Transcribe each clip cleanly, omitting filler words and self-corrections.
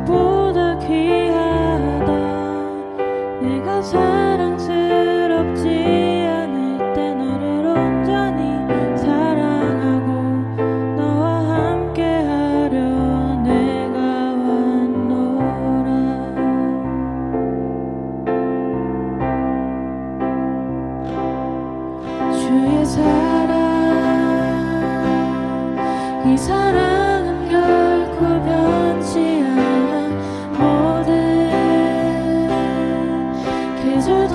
무엇보다 귀하다. 내가 사랑스럽지 않을 때 너를 온전히 사랑하고 너와 함께하려 내가 왔노라. 주의 사랑, 이 사랑은 결코 변치 않아. 모든 계절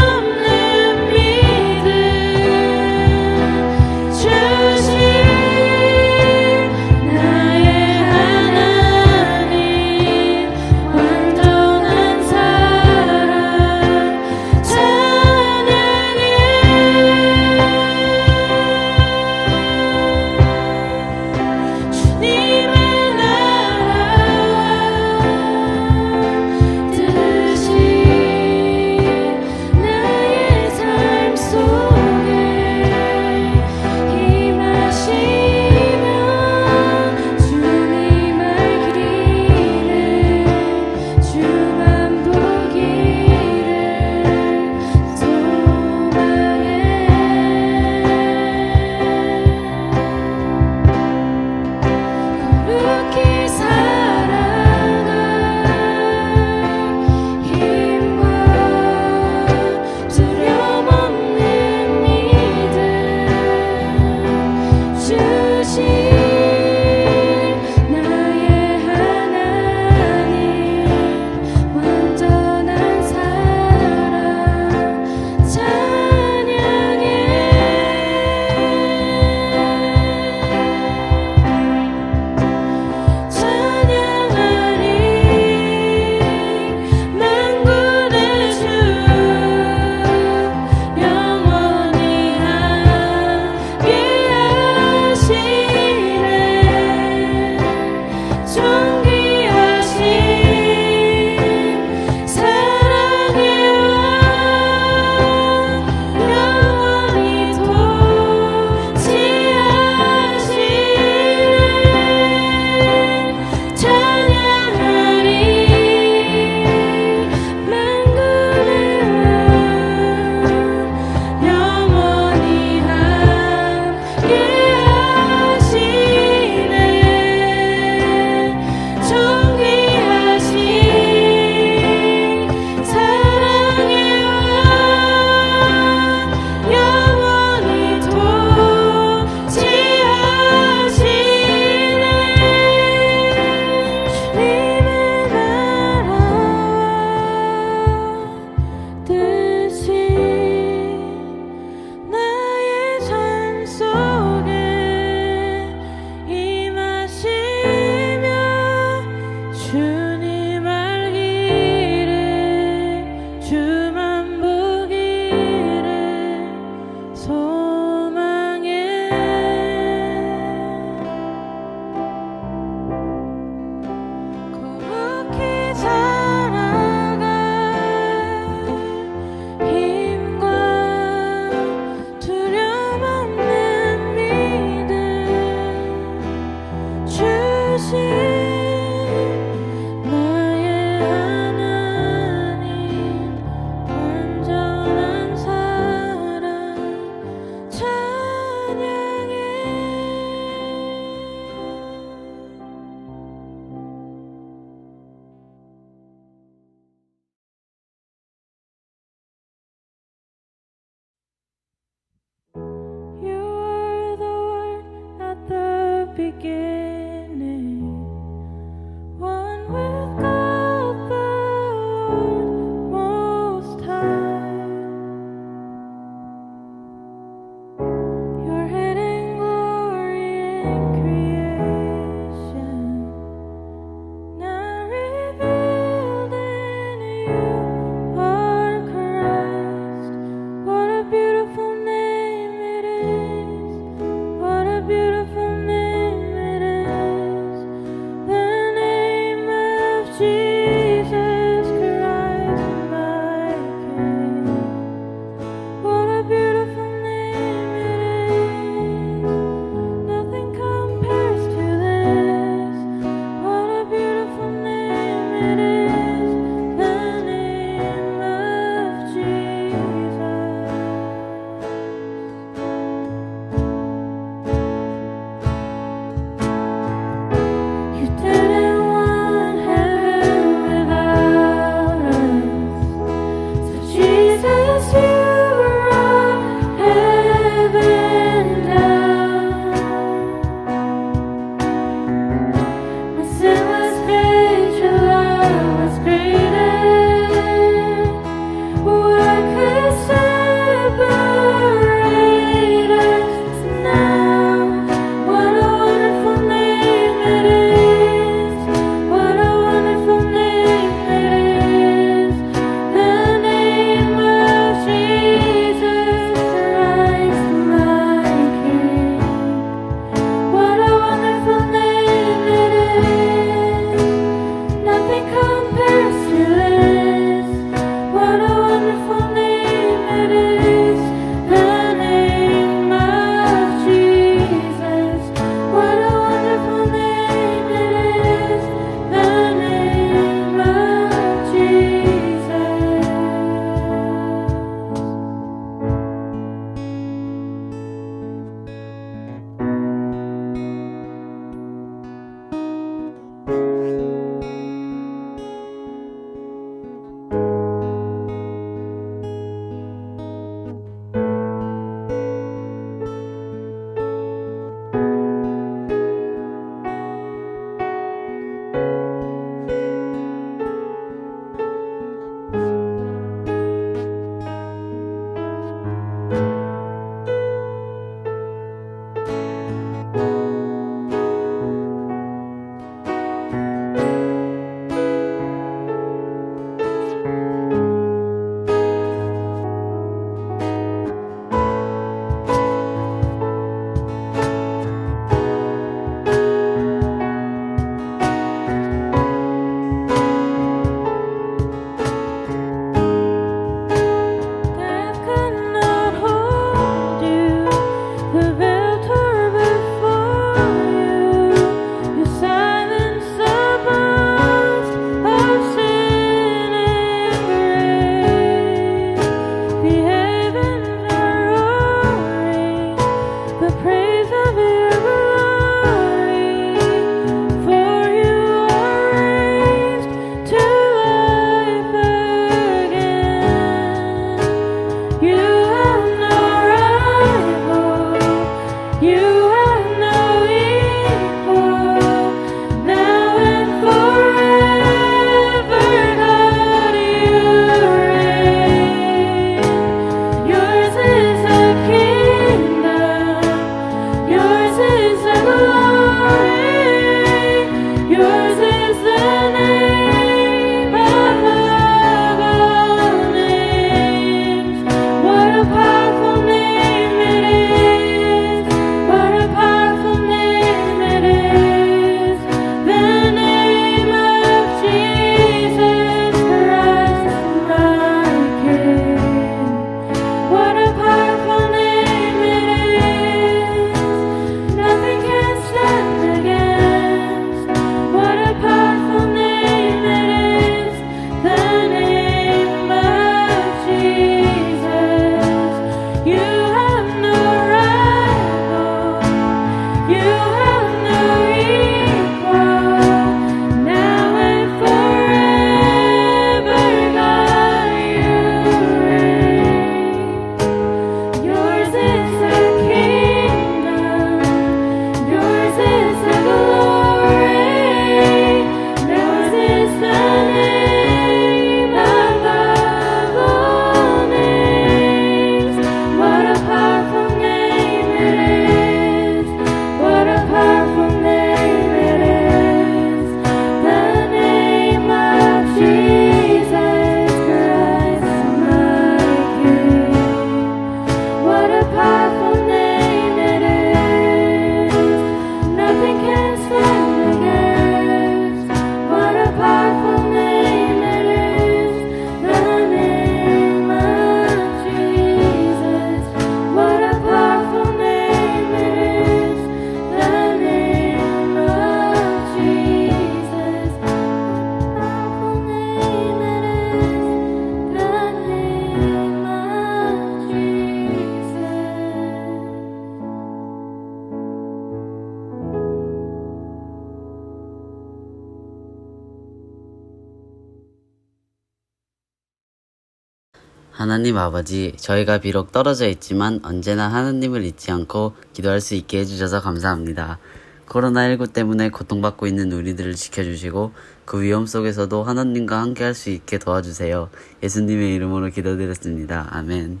하나님 아버지, 저희가 비록 떨어져 있지만 언제나 하나님을 잊지 않고 기도할 수 있게 해주셔서 감사합니다. 코로나19 때문에 고통받고 있는 우리들을 지켜주시고 그 위험 속에서도 하나님과 함께 할 수 있게 도와주세요. 예수님의 이름으로 기도드렸습니다. 아멘.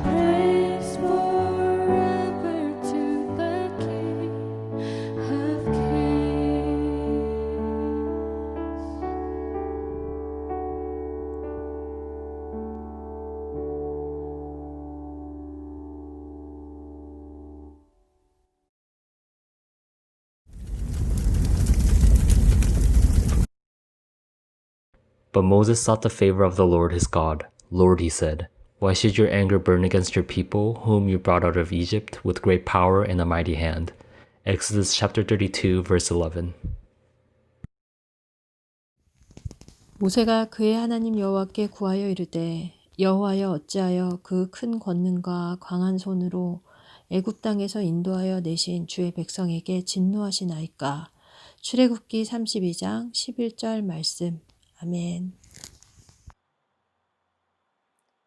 Praise forever to the King of Kings. But Moses sought the favor of the Lord his God. Lord, he said, why should your anger burn against your people, whom you brought out of Egypt with great power and a mighty hand? Exodus chapter 32, verse 11. 모세가 그의 하나님 여호와께 구하여 이르되 여호와여 어찌하여 그 큰 권능과 강한 손으로 애굽 땅에서 인도하여 내신 주의 백성에게 진노하시나이까. 출애굽기 32장 11절 말씀. 아멘.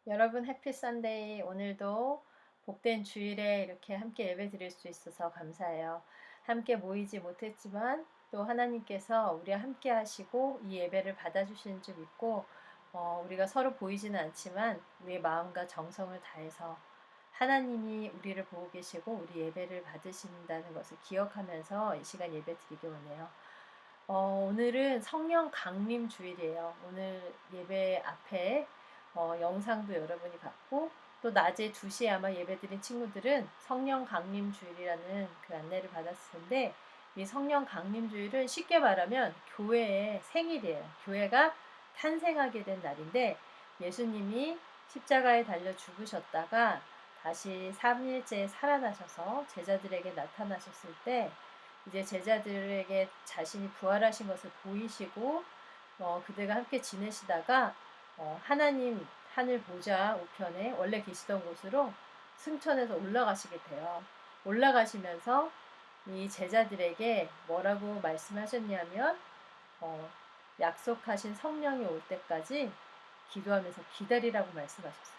여러분 해피 선데이. 오늘도 복된 주일에 이렇게 함께 예배 드릴 수 있어서 감사해요. 함께 모이지 못했지만 또 하나님께서 우리와 함께 하시고 이 예배를 받아주시는 줄 믿고 우리가 서로 보이지는 않지만 우리의 마음과 정성을 다해서 하나님이 우리를 보고 계시고 우리 예배를 받으신다는 것을 기억하면서 이 시간 예배 드리기 원해요. 오늘은 성령 강림 주일이에요. 오늘 예배 앞에 영상도 여러분이 봤고 또 낮에 2시에 아마 예배드린 친구들은 성령 강림 주일이라는 그 안내를 받았을 텐데, 이 성령 강림 주일은 쉽게 말하면 교회의 생일이에요. 교회가 탄생하게 된 날인데 예수님이 십자가에 달려 죽으셨다가 다시 3일째 살아나셔서 제자들에게 나타나셨을 때 이제 제자들에게 자신이 부활하신 것을 보이시고 그들과 함께 지내시다가 하나님 하늘 보좌 우편에 원래 계시던 곳으로 승천해서 올라가시게 돼요. 올라가시면서 이 제자들에게 뭐라고 말씀하셨냐면 약속하신 성령이 올 때까지 기도하면서 기다리라고 말씀하셨어요.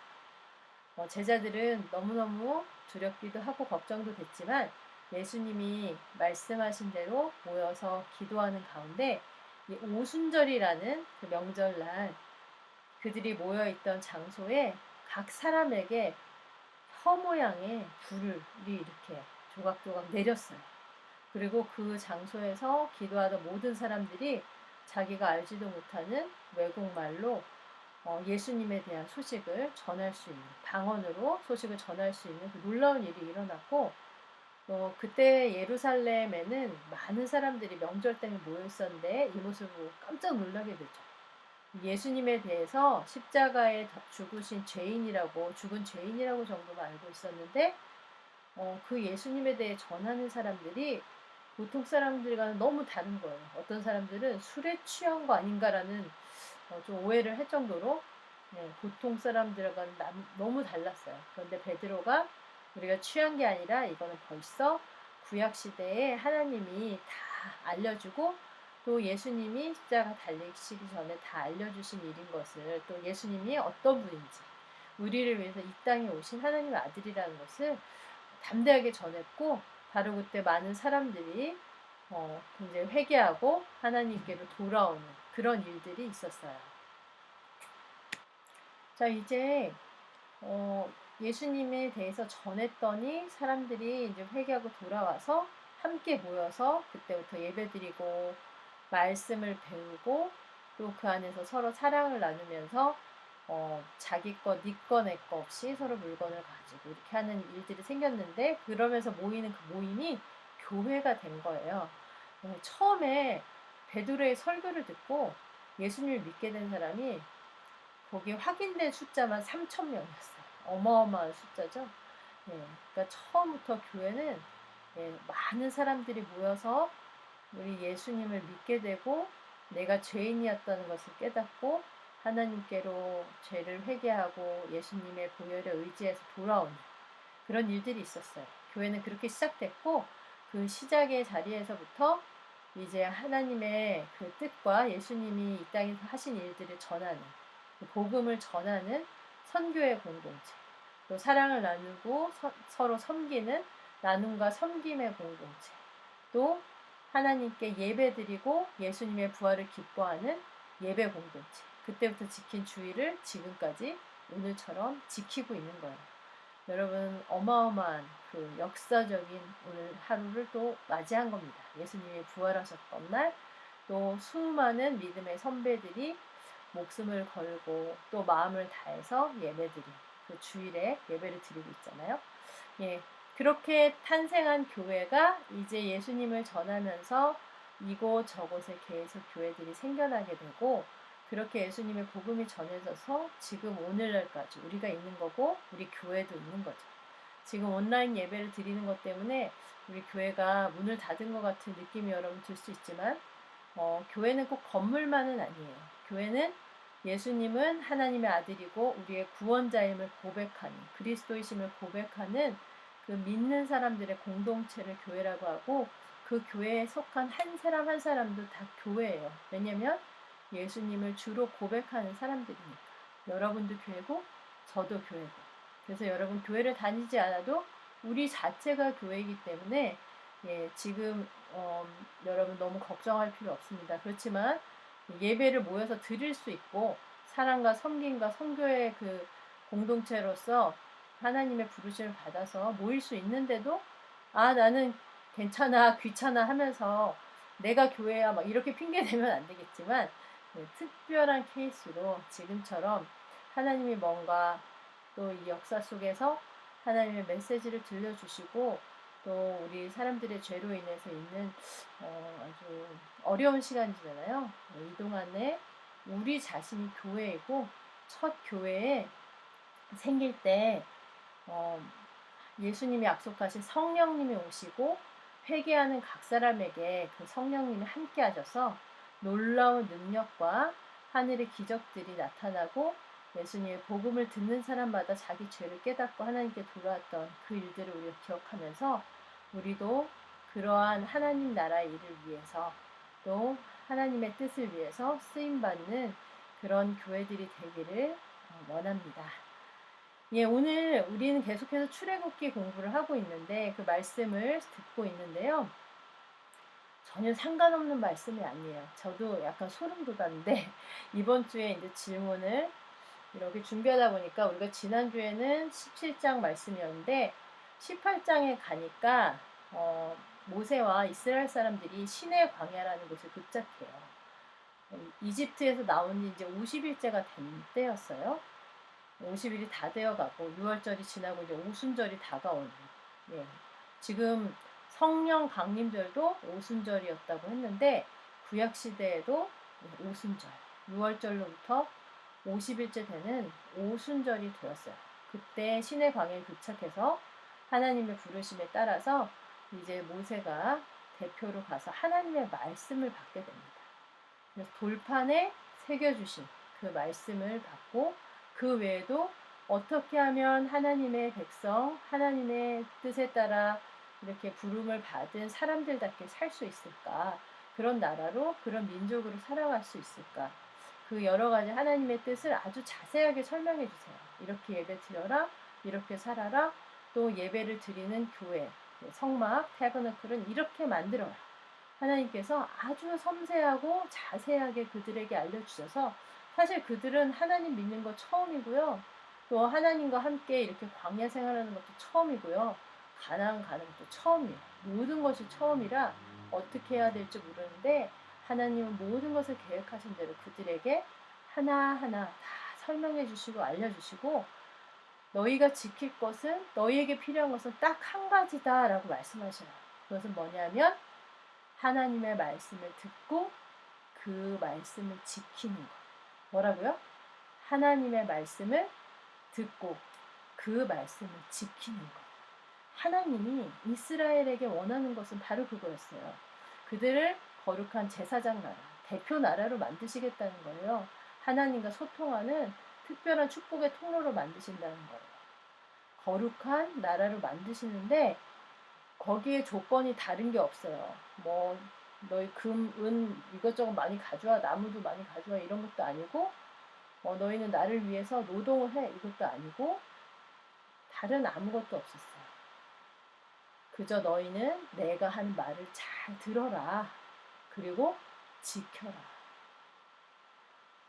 제자들은 너무너무 두렵기도 하고 걱정도 됐지만 예수님이 말씀하신 대로 모여서 기도하는 가운데 이 오순절이라는 그 명절날 그들이 모여있던 장소에 각 사람에게 혀 모양의 불이 이렇게 조각조각 내렸어요. 그리고 그 장소에서 기도하던 모든 사람들이 자기가 알지도 못하는 외국말로 예수님에 대한 소식을 전할 수 있는, 방언으로 소식을 전할 수 있는 그 놀라운 일이 일어났고, 그때 예루살렘에는 많은 사람들이 명절 때문에 모여 있었는데 이 모습을 보고 깜짝 놀라게 되죠. 예수님에 대해서 십자가에 죽으신 죄인이라고, 죽은 죄인이라고 정도만 알고 있었는데 그 예수님에 대해 전하는 사람들이 보통 사람들과는 너무 다른 거예요. 어떤 사람들은 술에 취한 거 아닌가라는 좀 오해를 할 정도로 보통 사람들과는 너무 달랐어요. 그런데 베드로가 우리가 취한 게 아니라 이거는 벌써 구약시대에 하나님이 다 알려주고 또 예수님이 십자가 달리시기 전에 다 알려주신 일인 것을, 또 예수님이 어떤 분인지, 우리를 위해서 이 땅에 오신 하나님의 아들이라는 것을 담대하게 전했고, 바로 그때 많은 사람들이 굉장히 회개하고 하나님께로 돌아오는 그런 일들이 있었어요. 자, 이제 예수님에 대해서 전했더니 사람들이 이제 회개하고 돌아와서 함께 모여서 그때부터 예배드리고 말씀을 배우고 또 그 안에서 서로 사랑을 나누면서 자기 거, 네 거, 내 거 없이 서로 물건을 가지고 이렇게 하는 일들이 생겼는데, 그러면서 모이는 그 모임이 교회가 된 거예요. 처음에 베드로의 설교를 듣고 예수님을 믿게 된 사람이 거기 확인된 숫자만 3,000명이었어요. 어마어마한 숫자죠. 그러니까 처음부터 교회는 많은 사람들이 모여서 우리 예수님을 믿게 되고 내가 죄인이었다는 것을 깨닫고 하나님께로 죄를 회개하고 예수님의 보혈에 의지해서 돌아오는 그런 일들이 있었어요. 교회는 그렇게 시작됐고 그 시작의 자리에서부터 이제 하나님의 그 뜻과 예수님이 이 땅에서 하신 일들을 전하는, 그 복음을 전하는 선교의 공동체, 또 사랑을 나누고 서로 섬기는 나눔과 섬김의 공동체, 또 하나님께 예배드리고 예수님의 부활을 기뻐하는 예배 공동체, 그때부터 지킨 주의를 지금까지 오늘처럼 지키고 있는 거예요. 여러분, 어마어마한 그 역사적인 오늘 하루를 또 맞이한 겁니다. 예수님이 부활하셨던 날, 또 수많은 믿음의 선배들이 목숨을 걸고 또 마음을 다해서 예배드린 그 주일에 예배를 드리고 있잖아요. 예, 그렇게 탄생한 교회가 이제 예수님을 전하면서 이곳저곳에 계속 교회들이 생겨나게 되고, 그렇게 예수님의 복음이 전해져서 지금 오늘날까지 우리가 있는 거고 우리 교회도 있는 거죠. 지금 온라인 예배를 드리는 것 때문에 우리 교회가 문을 닫은 것 같은 느낌이 여러분 들 수 있지만, 교회는 꼭 건물만은 아니에요. 교회는 예수님은 하나님의 아들이고 우리의 구원자임을 고백하는, 그리스도이심을 고백하는 그 믿는 사람들의 공동체를 교회라고 하고, 그 교회에 속한 한 사람 한 사람도 다 교회예요. 왜냐면 예수님을 주로 고백하는 사람들이니까. 여러분도 교회고 저도 교회고. 그래서 여러분 교회를 다니지 않아도 우리 자체가 교회이기 때문에 지금 여러분 너무 걱정할 필요 없습니다. 그렇지만 예배를 모여서 드릴 수 있고 사랑과 섬김과 선교의 그 공동체로서 하나님의 부르심을 받아서 모일 수 있는데도 나는 괜찮아 귀찮아 하면서 내가 교회야 막 이렇게 핑계 대면 안 되겠지만, 특별한 케이스로 지금처럼 하나님이 뭔가 또 이 역사 속에서 하나님의 메시지를 들려주시고 또 우리 사람들의 죄로 인해서 있는 아주 어려운 시간이잖아요. 이 동안에 우리 자신이 교회이고 첫 교회에 생길 때 예수님이 약속하신 성령님이 오시고 회개하는 각 사람에게 그 성령님이 함께 하셔서 놀라운 능력과 하늘의 기적들이 나타나고 예수님의 복음을 듣는 사람마다 자기 죄를 깨닫고 하나님께 돌아왔던 그 일들을 우리가 기억하면서 우리도 그러한 하나님 나라의 일을 위해서 또 하나님의 뜻을 위해서 쓰임받는 그런 교회들이 되기를 원합니다. 오늘 우리는 계속해서 출애굽기 공부를 하고 있는데 그 말씀을 듣고 있는데요. 전혀 상관없는 말씀이 아니에요. 저도 약간 소름 돋았는데 이번 주에 이제 질문을 이렇게 준비하다 보니까 우리가 지난주에는 17장 말씀이었는데 18장에 가니까 모세와 이스라엘 사람들이 시내 광야라는 곳에 도착해요. 이집트에서 나온 지 이제 50일째가 된 때였어요. 50일이 다 되어가고 6월절이 지나고 이제 오순절이 다가오는. 지금 성령 강림절도 오순절이었다고 했는데 구약 시대에도 오순절, 6월절로부터 50일째 되는 오순절이 되었어요. 그때 시내 광야에 도착해서 하나님의 부르심에 따라서 이제 모세가 대표로 가서 하나님의 말씀을 받게 됩니다. 그래서 돌판에 새겨주신 그 말씀을 받고 그 외에도 어떻게 하면 하나님의 백성, 하나님의 뜻에 따라 이렇게 부름을 받은 사람들답게 살 수 있을까? 그런 나라로, 그런 민족으로 살아갈 수 있을까? 그 여러 가지 하나님의 뜻을 아주 자세하게 설명해 주세요. 이렇게 예배 드려라, 이렇게 살아라, 또 예배를 드리는 교회, 성막, 태버너클은 이렇게 만들어라. 하나님께서 아주 섬세하고 자세하게 그들에게 알려주셔서 사실 그들은 하나님 믿는 거 처음이고요. 또 하나님과 함께 이렇게 광야 생활하는 것도 처음이고요. 가나안 가는 것도 처음이에요. 모든 것이 처음이라 어떻게 해야 될지 모르는데 하나님은 모든 것을 계획하신 대로 그들에게 하나하나 다 설명해 주시고 알려주시고 너희가 지킬 것은 너희에게 필요한 것은 딱 한 가지다 라고 말씀하셔요. 그것은 뭐냐면 하나님의 말씀을 듣고 그 말씀을 지키는 것. 뭐라고요? 하나님의 말씀을 듣고 그 말씀을 지키는 것. 하나님이 이스라엘에게 원하는 것은 바로 그거였어요. 그들을 거룩한 제사장 나라, 대표 나라로 만드시겠다는 거예요. 하나님과 소통하는 특별한 축복의 통로로 만드신다는 거예요. 거룩한 나라로 만드시는데 거기에 조건이 다른 게 없어요. 뭐 너희 금, 은 이것저것 많이 가져와, 나무도 많이 가져와 이런 것도 아니고 너희는 나를 위해서 노동을 해 이것도 아니고 다른 아무것도 없었어요. 그저 너희는 내가 하는 말을 잘 들어라. 그리고 지켜라.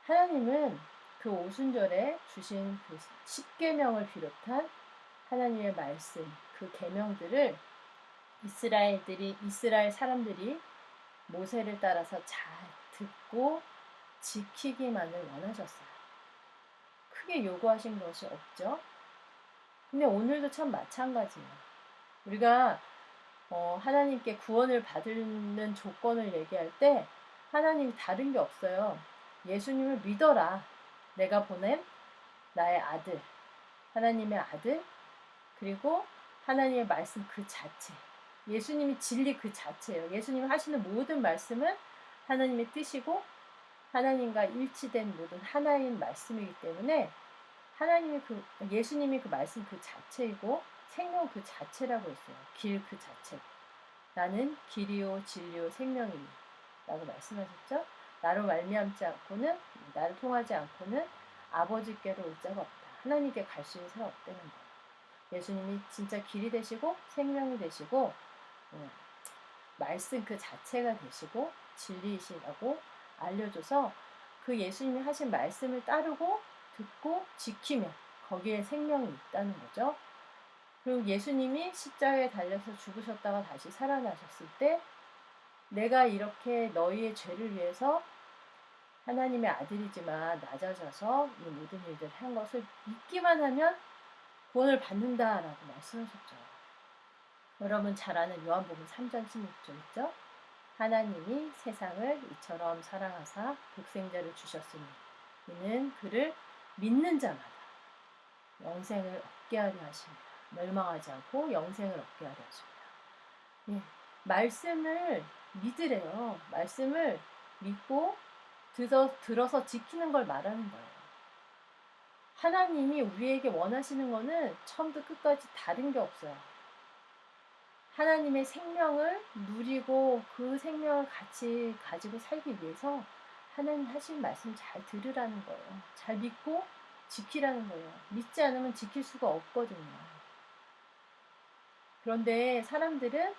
하나님은 그 오순절에 주신 그 십계명을 비롯한 하나님의 말씀, 그 계명들을 이스라엘 사람들이 모세를 따라서 잘 듣고 지키기만을 원하셨어요. 크게 요구하신 것이 없죠. 근데 오늘도 참 마찬가지예요. 우리가 하나님께 구원을 받는 조건을 얘기할 때 하나님이 다른 게 없어요. 예수님을 믿어라. 내가 보낸 나의 아들, 하나님의 아들, 그리고 하나님의 말씀 그 자체. 예수님이 진리 그 자체예요. 예수님이 하시는 모든 말씀은 하나님의 뜻이고 하나님과 일치된 모든 하나인 말씀이기 때문에 예수님이 그 말씀 그 자체이고 생명 그 자체라고 했어요. 길 그 자체. 나는 길이요 진리요 생명이니 라고 말씀하셨죠. 나로 말미암지 않고는, 나를 통하지 않고는 아버지께로 올 자가 없다. 하나님께 갈 수 있는 사람 없다는 거예요. 예수님이 진짜 길이 되시고 생명이 되시고 말씀 그 자체가 되시고 진리이시라고 알려줘서 그 예수님이 하신 말씀을 따르고 듣고 지키면 거기에 생명이 있다는 거죠. 그리고 예수님이 십자가에 달려서 죽으셨다가 다시 살아나셨을 때 내가 이렇게 너희의 죄를 위해서 하나님의 아들이지만 낮아져서 이 모든 일들을 한 것을 믿기만 하면 구원을 받는다라고 말씀하셨죠. 여러분 잘 아는 요한복음 3장 16절 있죠? 하나님이 세상을 이처럼 사랑하사 독생자를 주셨으니 이는 그를 믿는 자마다 영생을 얻게 하려 하십니다. 멸망하지 않고 영생을 얻게 하려 하십니다. 예, 말씀을 믿으래요. 말씀을 믿고 들어서 지키는 걸 말하는 거예요. 하나님이 우리에게 원하시는 거는 처음부터 끝까지 다른 게 없어요. 하나님의 생명을 누리고 그 생명을 같이 가지고 살기 위해서 하나님 하신 말씀 잘 들으라는 거예요. 잘 믿고 지키라는 거예요. 믿지 않으면 지킬 수가 없거든요. 그런데 사람들은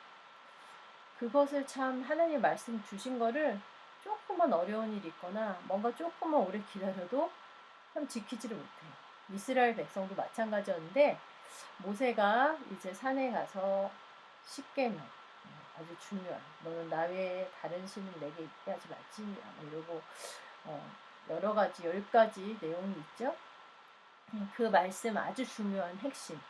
그것을 참 하나님의 말씀 주신 거를 조금만 어려운 일이 있거나 뭔가 조금만 오래 기다려도 참 지키지를 못해요. 이스라엘 백성도 마찬가지였는데 모세가 이제 산에 가서 십계명 아주 중요한 너는 나 외에 다른 신을 내게 있게 하지 말지 이러고 여러 가지 10가지 내용이 있죠. 그 말씀 아주 중요한 핵심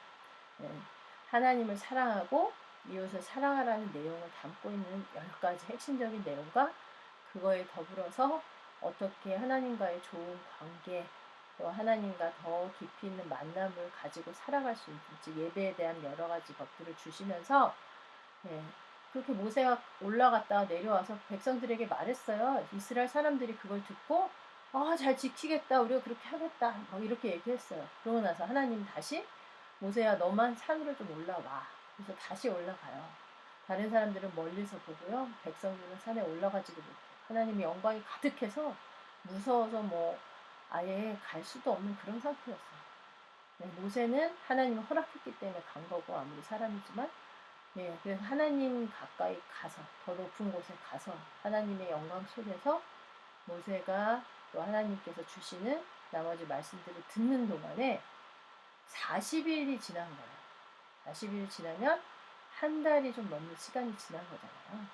하나님을 사랑하고 이웃을 사랑하라는 내용을 담고 있는 10가지 핵심적인 내용과 그거에 더불어서 어떻게 하나님과의 좋은 관계 또 하나님과 더 깊이 있는 만남을 가지고 살아갈 수 있는지 예배에 대한 여러 가지 것들을 주시면서 그렇게 모세가 올라갔다가 내려와서 백성들에게 말했어요. 이스라엘 사람들이 그걸 듣고 잘 지키겠다. 우리가 그렇게 하겠다. 이렇게 얘기했어요. 그러고 나서 하나님 다시 모세야 너만 산으로 좀 올라와. 그래서 다시 올라가요. 다른 사람들은 멀리서 보고요. 백성들은 산에 올라가지도 못해요. 하나님의 영광이 가득해서 무서워서 아예 갈 수도 없는 그런 상태였어요. 모세는 하나님을 허락했기 때문에 간 거고 아무리 사람이지만 그래서 하나님 가까이 가서 더 높은 곳에 가서 하나님의 영광 속에서 모세가 또 하나님께서 주시는 나머지 말씀들을 듣는 동안에 40일이 지난 거예요. 40일이 지나면 한 달이 좀 넘는 시간이 지난 거잖아요.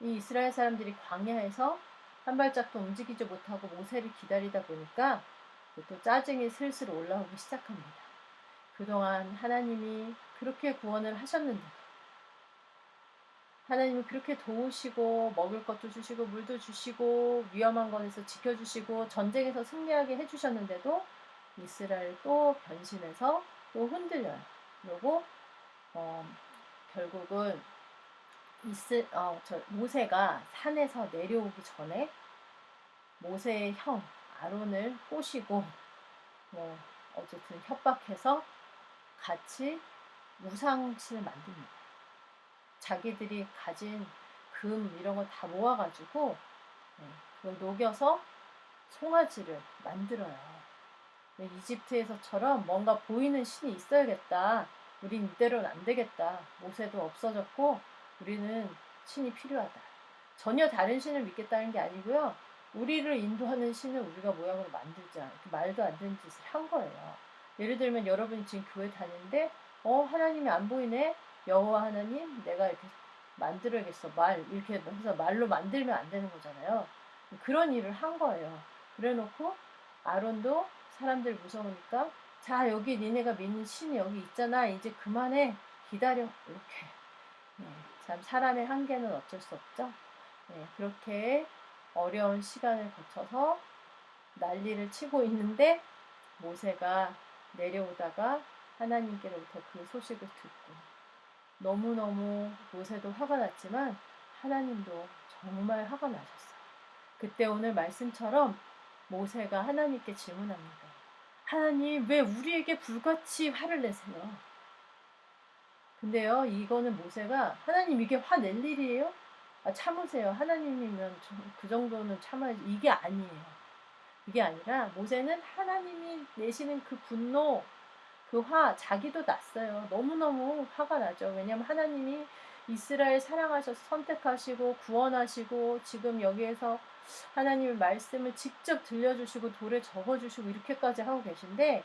이 이스라엘 사람들이 광야에서 한 발짝도 움직이지 못하고 모세를 기다리다 보니까 또 짜증이 슬슬 올라오기 시작합니다. 그동안 하나님이 그렇게 구원을 하셨는데 하나님이 그렇게 도우시고 먹을 것도 주시고 물도 주시고 위험한 곳에서 지켜주시고 전쟁에서 승리하게 해주셨는데도 이스라엘 또 변심해서 또 흔들려요. 그리고 결국은 모세가 산에서 내려오기 전에 모세의 형 아론을 꼬시고 어쨌든 협박해서 같이 우상신을 만듭니다. 자기들이 가진 금 이런 거 다 모아가지고 그걸 녹여서 송아지를 만들어요. 이집트에서처럼 뭔가 보이는 신이 있어야겠다. 우린 이대로는 안 되겠다. 모세도 없어졌고 우리는 신이 필요하다. 전혀 다른 신을 믿겠다는 게 아니고요. 우리를 인도하는 신을 우리가 모양으로 만들자. 말도 안 되는 짓을 한 거예요. 예를 들면 여러분이 지금 교회 다니는데 하나님이 안 보이네. 여호와 하나님 내가 이렇게 만들어야겠어. 이렇게 해서 말로 만들면 안 되는 거잖아요. 그런 일을 한 거예요. 그래 놓고 아론도 사람들 무서우니까 자 여기 니네가 믿는 신이 여기 있잖아. 이제 그만해. 기다려. 이렇게. 참 사람의 한계는 어쩔 수 없죠. 그렇게 어려운 시간을 거쳐서 난리를 치고 있는데 모세가 내려오다가 하나님께로부터 그 소식을 듣고 너무너무 모세도 화가 났지만 하나님도 정말 화가 나셨어요. 그때 오늘 말씀처럼 모세가 하나님께 질문합니다. 하나님 왜 우리에게 불같이 화를 내세요? 근데요 이거는 모세가 하나님 이게 화낼 일이에요? 참으세요. 하나님이면 그 정도는 참아야지. 이게 아니에요. 이게 아니라 모세는 하나님이 내시는 그 분노 그 화 자기도 났어요. 너무너무 화가 나죠. 왜냐하면 하나님이 이스라엘 사랑하셔서 선택하시고 구원하시고 지금 여기에서 하나님의 말씀을 직접 들려주시고 돌에 적어주시고 이렇게까지 하고 계신데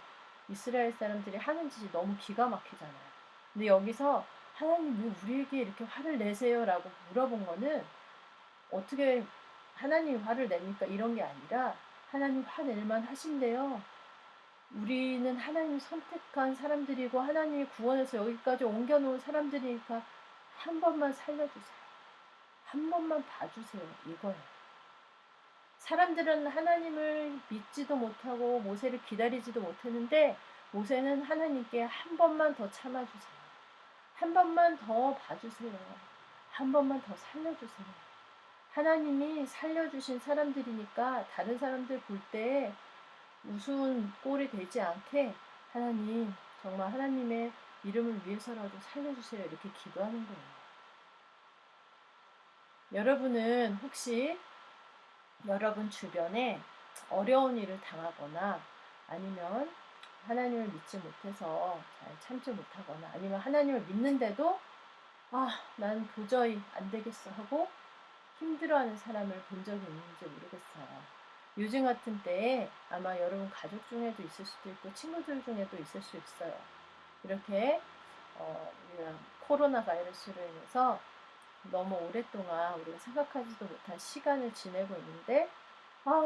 이스라엘 사람들이 하는 짓이 너무 기가 막히잖아요. 근데 여기서 하나님 왜 우리에게 이렇게 화를 내세요? 라고 물어본 거는 어떻게 하나님이 화를 냅니까? 이런 게 아니라 하나님 화낼만 하신대요. 우리는 하나님 선택한 사람들이고 하나님이 구원해서 여기까지 옮겨놓은 사람들이니까 한 번만 살려주세요. 한 번만 봐주세요. 이거예요. 사람들은 하나님을 믿지도 못하고 모세를 기다리지도 못했는데 모세는 하나님께 한 번만 더 참아주세요. 한 번만 더 봐주세요. 한 번만 더 살려주세요. 하나님이 살려주신 사람들이니까 다른 사람들 볼 때 우스운 꼴이 되지 않게 하나님 정말 하나님의 이름을 위해서라도 살려주세요. 이렇게 기도하는 거예요. 여러분은 혹시 여러분 주변에 어려운 일을 당하거나 아니면 하나님을 믿지 못해서 잘 참지 못하거나 아니면 하나님을 믿는데도 난 도저히 안 되겠어 하고 힘들어하는 사람을 본 적이 있는지 모르겠어요. 요즘 같은 때에 아마 여러분 가족 중에도 있을 수도 있고 친구들 중에도 있을 수 있어요. 이렇게 우리가 코로나 바이러스로 인해서 너무 오랫동안 우리가 생각하지도 못한 시간을 지내고 있는데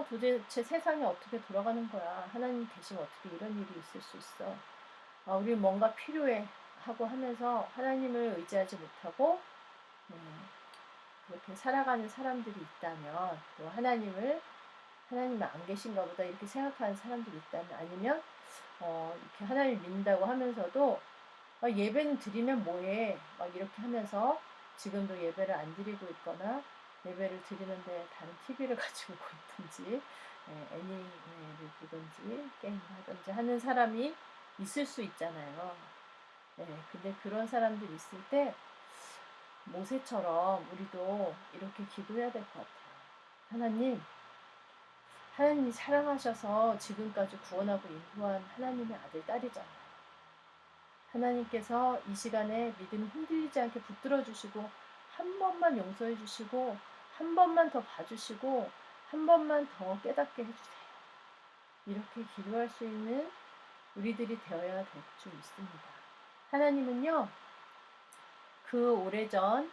도대체 세상이 어떻게 돌아가는 거야. 하나님 계시면 어떻게 이런 일이 있을 수 있어. 우리 뭔가 필요해 하고 하면서 하나님을 의지하지 못하고 그렇게 살아가는 사람들이 있다면 또 하나님은 안 계신가 보다 이렇게 생각하는 사람들이 있다면 아니면 이렇게 하나님을 믿는다고 하면서도 예배는 드리면 뭐해 막 이렇게 하면서 지금도 예배를 안 드리고 있거나 예배를 드리는데 다른 TV를 가지고 있든지 애니메를 보든지 게임을 하든지 하는 사람이 있을 수 있잖아요. 근데 그런 사람들이 있을 때 모세처럼 우리도 이렇게 기도해야 될 것 같아요. 하나님이 사랑하셔서 지금까지 구원하고 인도한 하나님의 아들, 딸이잖아요. 하나님께서 이 시간에 믿음이 흔들리지 않게 붙들어 주시고 한 번만 용서해 주시고 한 번만 더 봐주시고 한 번만 더 깨닫게 해주세요. 이렇게 기도할 수 있는 우리들이 되어야 될 줄 믿습니다. 하나님은요. 그 오래전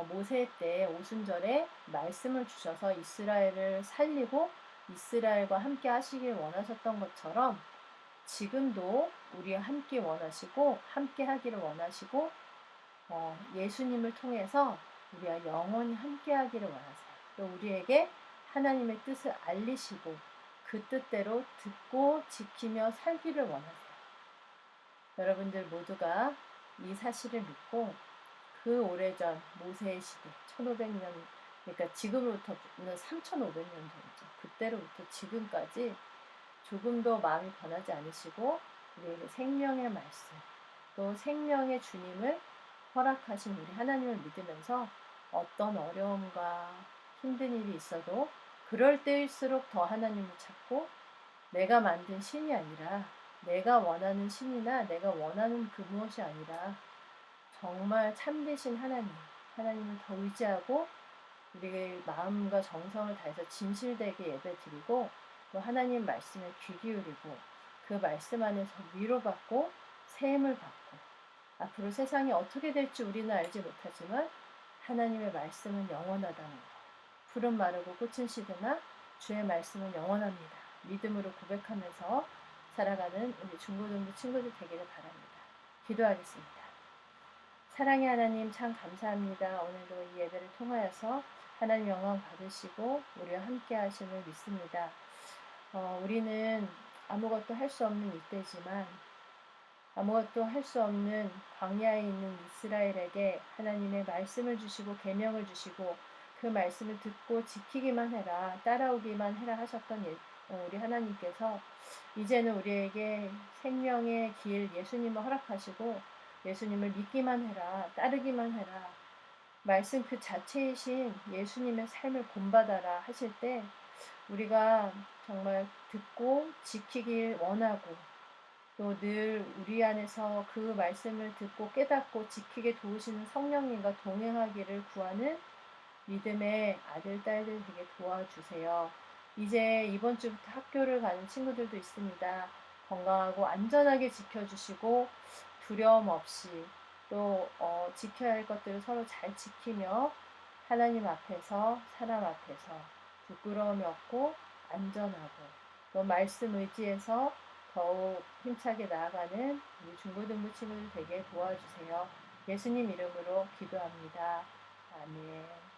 모세 때 오순절에 말씀을 주셔서 이스라엘을 살리고 이스라엘과 함께 하시길 원하셨던 것처럼 지금도 우리와 함께 원하시고 함께 하기를 원하시고 예수님을 통해서 우리와 영원히 함께 하기를 원하세요. 또 우리에게 하나님의 뜻을 알리시고 그 뜻대로 듣고 지키며 살기를 원하세요. 여러분들 모두가 이 사실을 믿고 그 오래전 모세의 시대 1500년 그러니까 지금으로부터는 3500년 전이죠. 그때로부터 지금까지 조금도 마음이 변하지 않으시고 우리에게 생명의 말씀 또 생명의 주님을 허락하신 우리 하나님을 믿으면서 어떤 어려움과 힘든 일이 있어도 그럴 때일수록 더 하나님을 찾고 내가 만든 신이 아니라 내가 원하는 신이나 내가 원하는 그 무엇이 아니라 정말 참되신 하나님을 더 의지하고 우리의 마음과 정성을 다해서 진실되게 예배드리고 또 하나님 말씀에 귀 기울이고 그 말씀 안에서 위로받고 세임을 받고 앞으로 세상이 어떻게 될지 우리는 알지 못하지만 하나님의 말씀은 영원하다는 것. 풀은 마르고 꽃은 시드나 주의 말씀은 영원합니다. 믿음으로 고백하면서 살아가는 우리 중고등부 친구들 되기를 바랍니다. 기도하겠습니다. 사랑의 하나님 참 감사합니다. 오늘도 이 예배를 통하여서 하나님 영광 받으시고 우리와 함께 하심을 믿습니다. 우리는 아무것도 할 수 없는 이때지만 아무것도 할 수 없는 광야에 있는 이스라엘에게 하나님의 말씀을 주시고 계명을 주시고 그 말씀을 듣고 지키기만 해라, 따라오기만 해라 하셨던 우리 하나님께서 이제는 우리에게 생명의 길 예수님을 허락하시고 예수님을 믿기만 해라, 따르기만 해라, 말씀 그 자체이신 예수님의 삶을 본받아라 하실 때 우리가 정말 듣고 지키길 원하고 또 늘 우리 안에서 그 말씀을 듣고 깨닫고 지키게 도우시는 성령님과 동행하기를 구하는 믿음의 아들, 딸들 되게 도와주세요. 이제 이번 주부터 학교를 가는 친구들도 있습니다. 건강하고 안전하게 지켜주시고 두려움 없이 또 지켜야 할 것들을 서로 잘 지키며 하나님 앞에서 사람 앞에서 부끄러움이 없고 안전하고 또 말씀 의지해서 더욱 힘차게 나아가는 우리 중고등부 친구들 되게 도와주세요. 예수님 이름으로 기도합니다. 아멘.